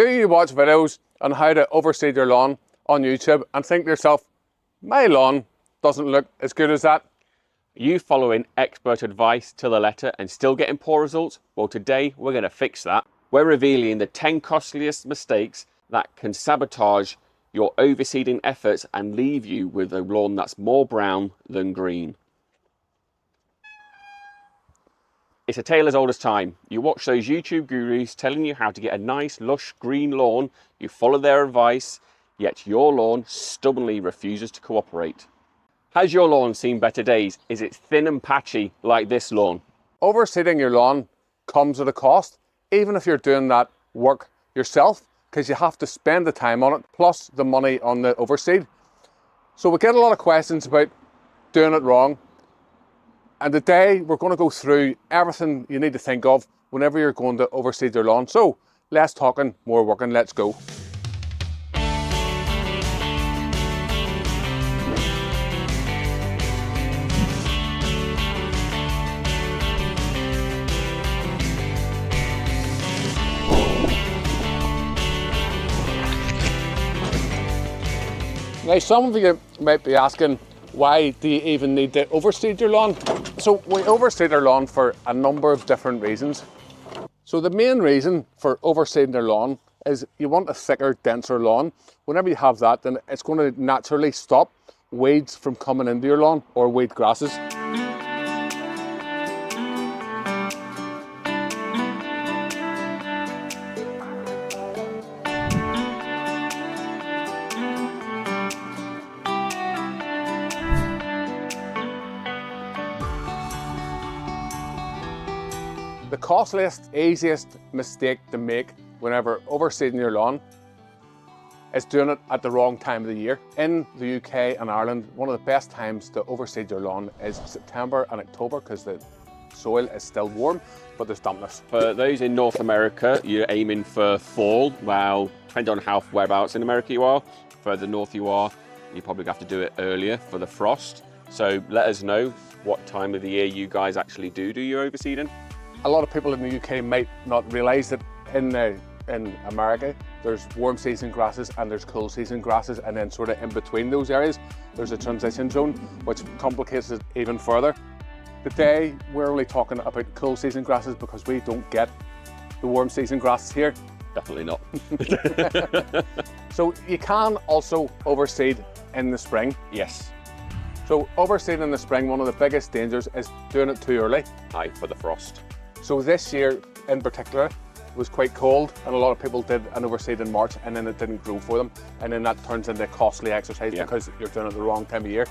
Do you watch videos on how to overseed your lawn on YouTube and think to yourself, my lawn doesn't look as good as that? Are you following expert advice to the letter and still getting poor results? Well, today we're going to fix that. We're revealing the 10 costliest mistakes that can sabotage your overseeding efforts and leave you with a lawn that's more brown than green. It's a tale as old as time. You watch those YouTube gurus telling you how to get a nice, lush green lawn. You follow their advice, yet your lawn stubbornly refuses to cooperate. Has your lawn seen better days? Is it thin and patchy like this lawn? Overseeding your lawn comes at a cost, even if you're doing that work yourself, because you have to spend the time on it, plus the money on the overseed. So we get a lot of questions about doing it wrong. And today we're going to go through everything you need to think of whenever you're going to overseed your lawn. So less talking, more working, let's go. Now, some of you might be asking, why do you even need to overseed your lawn? So we overseed our lawn for a number of different reasons. So the main reason for overseeding your lawn is you want a thicker, denser lawn. Whenever you have that, then it's going to naturally stop weeds from coming into your lawn or weed grasses. The costliest, easiest mistake to make whenever overseeding your lawn is doing it at the wrong time of the year. In the UK and Ireland, one of the best times to overseed your lawn is September and October because the soil is still warm, but there's dampness. For those in North America, you're aiming for fall. Well, depending on whereabouts in America you are, further north you are, you probably have to do it earlier for the frost. So let us know what time of the year you guys actually do your overseeding. A lot of people in the UK might not realise that in America there's warm season grasses and there's cool season grasses, and then sort of in between those areas there's a transition zone which complicates it even further. Today we're only talking about cool season grasses because we don't get the warm season grasses here. Definitely not. So you can also overseed in the spring. Yes. So overseeding in the spring, one of the biggest dangers is doing it too early. Aye, for the frost. So this year in particular was quite cold, and a lot of people did an overseed in March and then it didn't grow for them, and then that turns into a costly exercise because you're doing it the wrong time of year.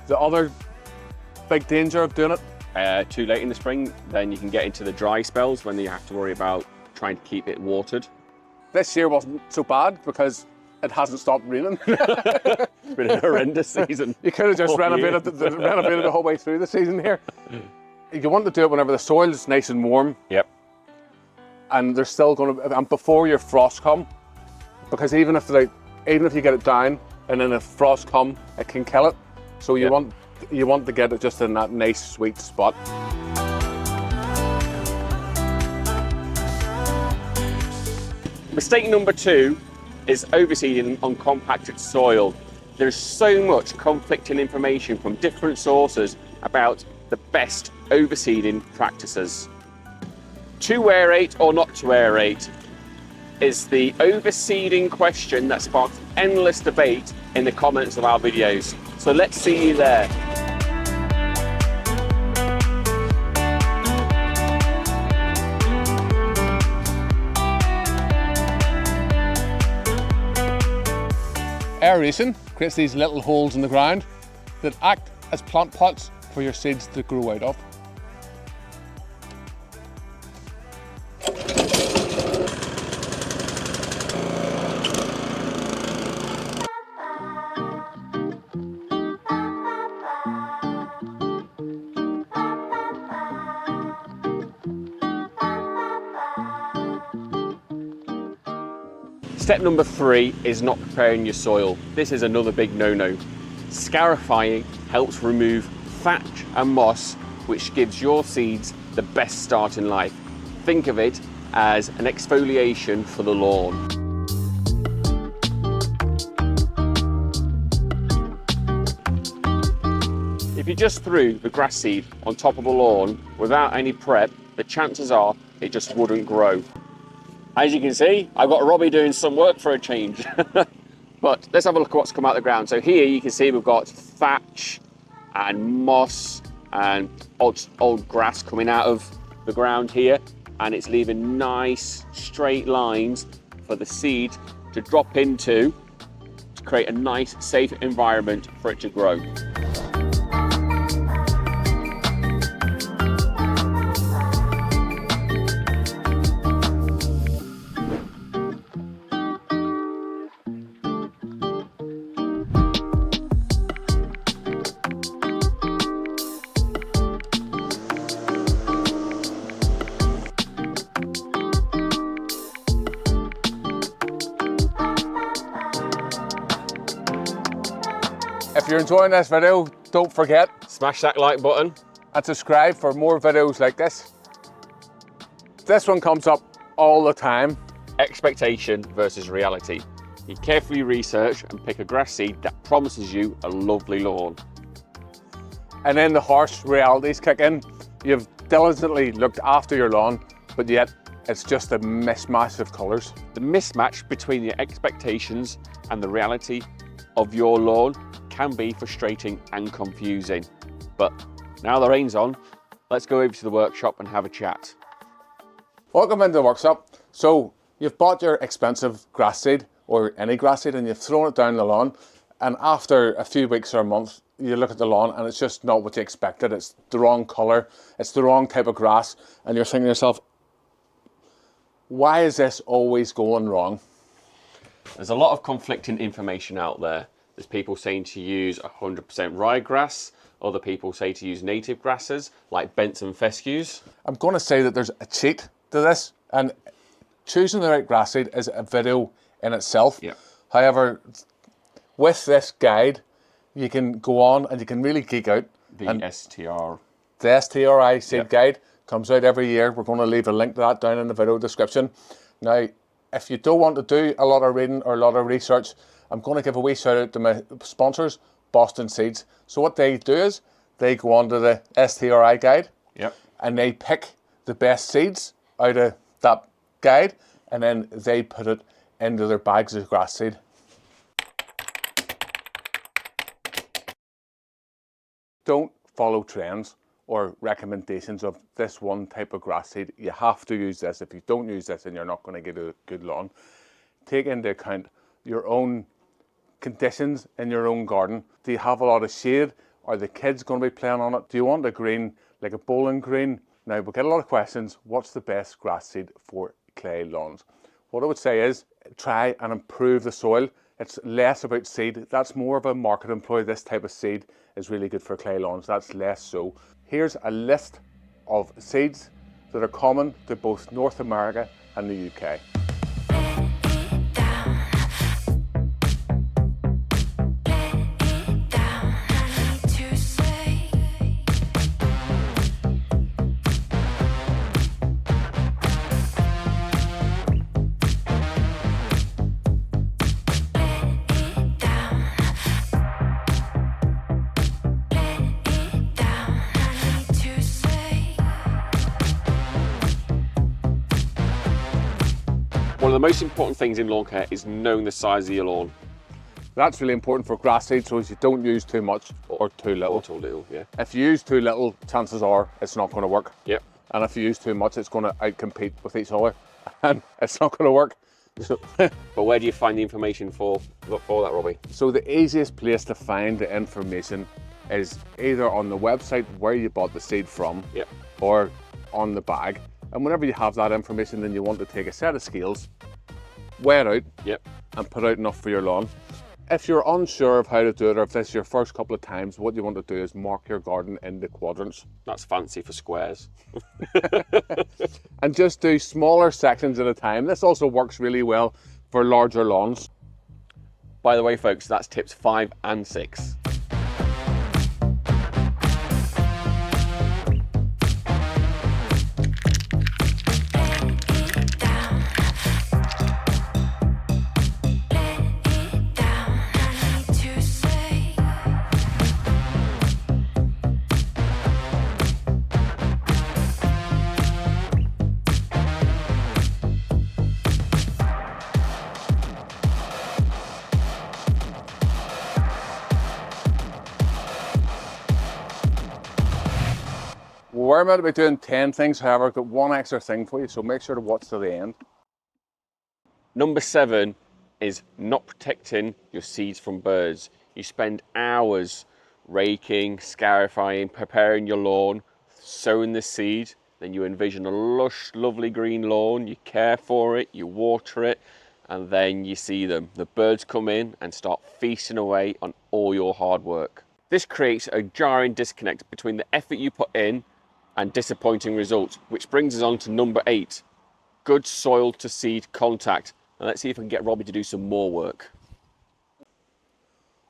The other big danger of doing it, too late in the spring, then you can get into the dry spells when you have to worry about trying to keep it watered. This year wasn't so bad because it hasn't stopped raining. It's been a horrendous season. You could have just renovated the whole way through the season here. You want to do it whenever the soil is nice and warm. Yep. And there's still going to, and before your frosts come, because even if you get it down and then if frost come, it can kill it. So you want to get it just in that nice sweet spot. Mistake number 2 is overseeding on compacted soil. There's so much conflicting information from different sources about the best overseeding practices. To aerate or not to aerate is the overseeding question that sparks endless debate in the comments of our videos. So let's see you there. Aeration creates these little holes in the ground that act as plant pots for your seeds to grow out of. Step number 3 is not preparing your soil. This is another big no-no. Scarifying helps remove thatch and moss, which gives your seeds the best start in life. Think of it as an exfoliation for the lawn. If you just threw the grass seed on top of a lawn without any prep, the chances are it just wouldn't grow. As you can see, I've got Robbie doing some work for a change. But let's have a look at what's come out of the ground. So here you can see we've got thatch and moss and old grass coming out of the ground here, and it's leaving nice straight lines for the seed to drop into to create a nice safe environment for it to grow. If you're enjoying this video, don't forget Smash that like button. and subscribe for more videos like this. This one comes up all the time. Expectation versus reality. You carefully research and pick a grass seed that promises you a lovely lawn. And then the harsh realities kick in. You've diligently looked after your lawn, but yet it's just a mismatch of colours. The mismatch between your expectations and the reality of your lawn can be frustrating and confusing. But now the rain's on, let's go over to the workshop and have a chat. Welcome into the workshop. So you've bought your expensive grass seed, or any grass seed, and you've thrown it down the lawn, and after a few weeks or a month you look at the lawn and it's just not what you expected. It's the wrong colour, it's the wrong type of grass, and you're thinking to yourself, why is this always going wrong? There's a lot of conflicting information out there. There's people saying to use 100% ryegrass, other people say to use native grasses like bents and fescues. I'm going to say that there's a cheat to this, and choosing the right grass seed is a video in itself. Yeah. However, with this guide, you can go on and you can really geek out. The STR. The STRI seed Yeah. guide comes out every year. We're going to leave a link to that down in the video description. Now, if you don't want to do a lot of reading or a lot of research, I'm going to give a wee shout out to my sponsors, Boston Seeds. So what they do is they go on to the STRI guide, Yep. and they pick the best seeds out of that guide, and then they put it into their bags of grass seed. Don't follow trends or recommendations of this one type of grass seed. You have to use this. If you don't use this, then you're not going to get a good lawn. Take into account your own conditions in your own garden. Do you have a lot of shade? Are the kids going to be playing on it? Do you want a green, like a bowling green? Now, we get a lot of questions. What's the best grass seed for clay lawns? What I would say is try and improve the soil. It's less about seed. That's more of a market employee. This type of seed is really good for clay lawns. That's less so. Here's a list of seeds that are common to both North America and the UK. One of the most important things in lawn care is knowing the size of your lawn. That's really important for grass seed, so as you don't use too much or too little. Or too little, yeah. If you use too little, chances are it's not going to work. Yep. And if you use too much, it's going to outcompete with each other, and it's not going to work. So, But where do you find the information for that, Robbie? so the easiest place to find the information is either on the website where you bought the seed from, Yep. or on the bag. And whenever you have that information, then you want to take a set of scales, weigh it out, Yep. and put out enough for your lawn. If you're unsure of how to do it, or if this is your first couple of times, what you want to do is mark your garden into quadrants. That's fancy for squares. And just do smaller sections at a time. This also works really well for larger lawns. By the way, folks, that's tips 5 and 6. We're meant to be doing 10 things, however, I've got one extra thing for you, so make sure to watch to the end. Number 7 is not protecting your seeds from birds. You spend hours raking, scarifying, preparing your lawn, sowing the seed, then you envision a lush, lovely green lawn, you care for it, you water it, and then you see them. The birds come in and start feasting away on all your hard work. This creates a jarring disconnect between the effort you put in and disappointing results, which brings us on to number 8, good soil to seed contact. And let's see if I can get Robbie to do some more work.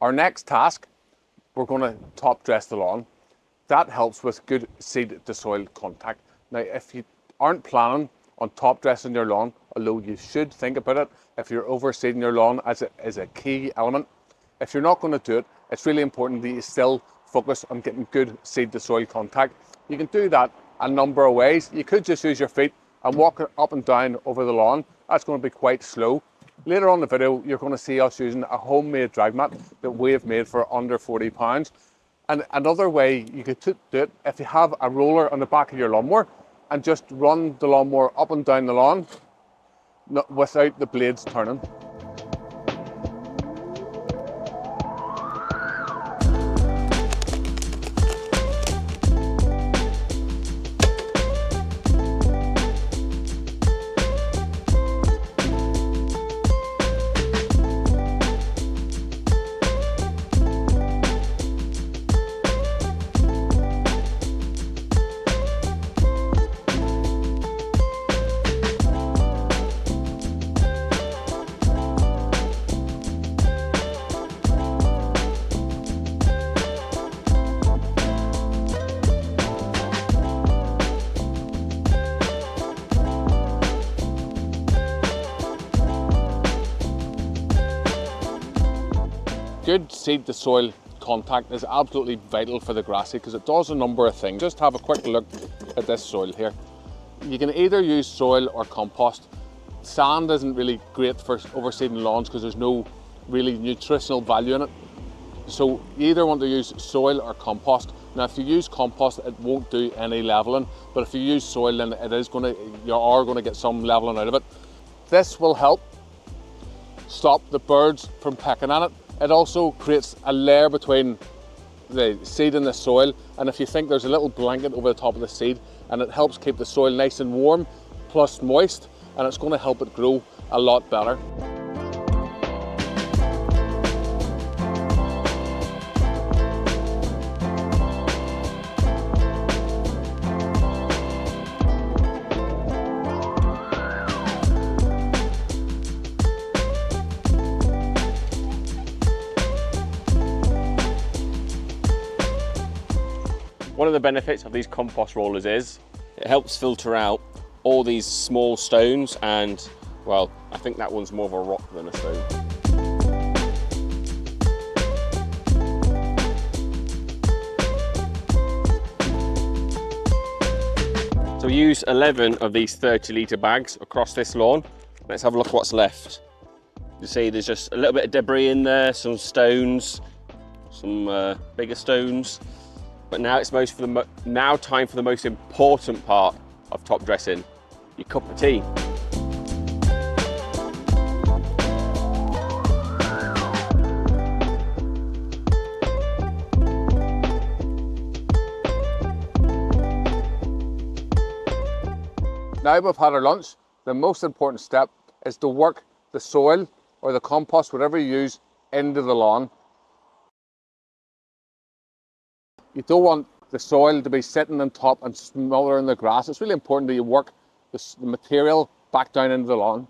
Our next task, we're going to top dress the lawn. That helps with good seed to soil contact. Now, if you aren't planning on top dressing your lawn, although you should think about it, if you're overseeding your lawn as a key element, if you're not going to do it, it's really important that you still focus on getting good seed to soil contact. You can do that a number of ways. You could just use your feet and walk up and down over the lawn. That's going to be quite slow. Later on in the video, you're going to see us using a homemade drag mat that we have made for under £40. And another way you could do it, if you have a roller on the back of your lawnmower and just run the lawnmower up and down the lawn without the blades turning. Good seed to soil contact is absolutely vital for the grassy because it does a number of things. Just have a quick look at this soil here. You can either use soil or compost. Sand isn't really great for overseeding lawns because there's no really nutritional value in it. So you either want to use soil or compost. Now if you use compost, it won't do any leveling, but if you use soil, then you are going to get some leveling out of it. This will help stop the birds from pecking at it. It also creates a layer between the seed and the soil, and if you think there's a little blanket over the top of the seed, and it helps keep the soil nice and warm plus moist, and it's going to help it grow a lot better. One of the benefits of these compost rollers is it helps filter out all these small stones and, well, I think that one's more of a rock than a stone. So we use 11 of these 30-litre bags across this lawn. Let's have a look at what's left. You see there's just a little bit of debris in there, some stones, some bigger stones. But now it's time for the most important part of top dressing, your cup of tea. Now we've had our lunch, the most important step is to work the soil or the compost, whatever you use, into the lawn. You don't want the soil to be sitting on top and smothering the grass. It's really important that you work the material back down into the lawn.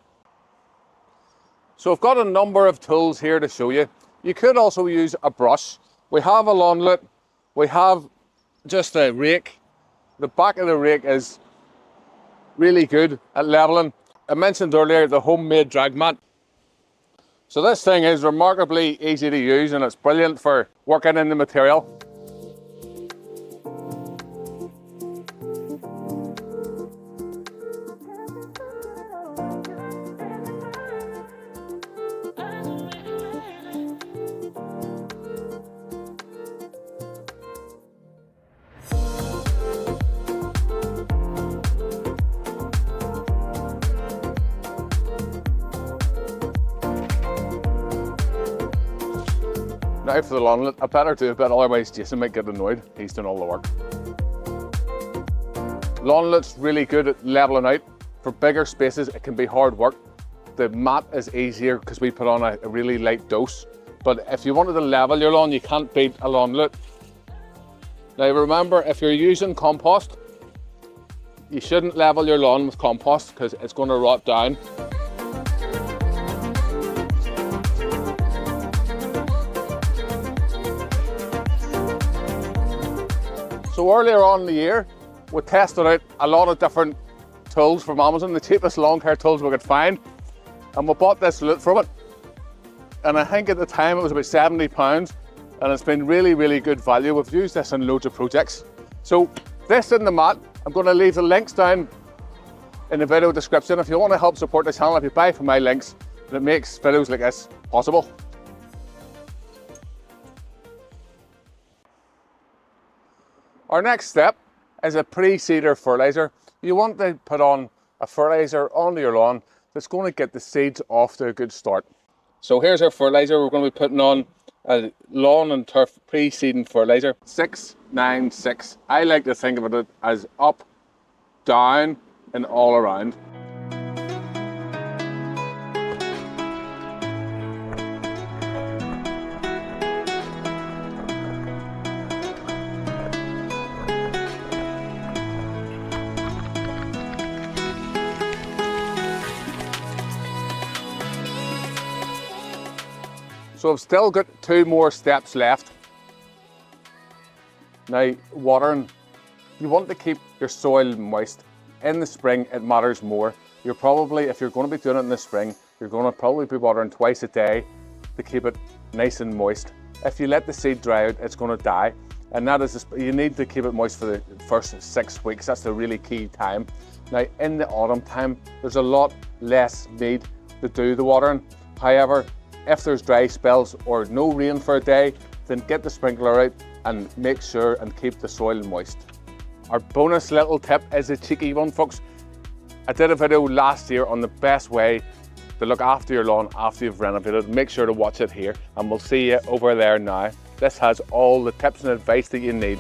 So I've got a number of tools here to show you. You could also use a brush. We have a lawnlet, we have just a rake. The back of the rake is really good at leveling. I mentioned earlier the homemade drag mat. So this thing is remarkably easy to use and it's brilliant for working in the material. Now for the lawnlet, I better do a bit, otherwise Jason might get annoyed. He's doing all the work. Lawnlet's really good at leveling out. For bigger spaces, it can be hard work. The mat is easier because we put on a really light dose. But if you wanted to level your lawn, you can't beat a lawnlet. Now remember, if you're using compost, you shouldn't level your lawn with compost because it's going to rot down. So earlier on in the year, we tested out a lot of different tools from Amazon, the cheapest lawn care tools we could find. And we bought this loot from it. And I think at the time it was about £70. And it's been really, really good value. We've used this in loads of projects. So this and the mat, I'm going to leave the links down in the video description. If you want to help support the channel, if you buy from my links, it makes videos like this possible. Our next step is a pre-seeder fertilizer. You want to put on a fertilizer onto your lawn that's going to get the seeds off to a good start. So here's our fertilizer. We're going to be putting on a lawn and turf pre-seeding fertilizer. 696. I like to think of it as up, down and all around. So I've still got 2 more steps left. Now, watering. You want to keep your soil moist. In the spring, it matters more. You're probably, if you're going to be doing it in the spring, you're going to probably be watering twice a day to keep it nice and moist. If you let the seed dry out, it's going to die. And that is, you need to keep it moist for the first 6 weeks. That's the really key time. Now, in the autumn time, there's a lot less need to do the watering. However, if there's dry spells or no rain for a day, then get the sprinkler out and make sure and keep the soil moist. Our bonus little tip is a cheeky one, folks. I did a video last year on the best way to look after your lawn after you've renovated. Make sure to watch it here and we'll see you over there now. This has all the tips and advice that you need.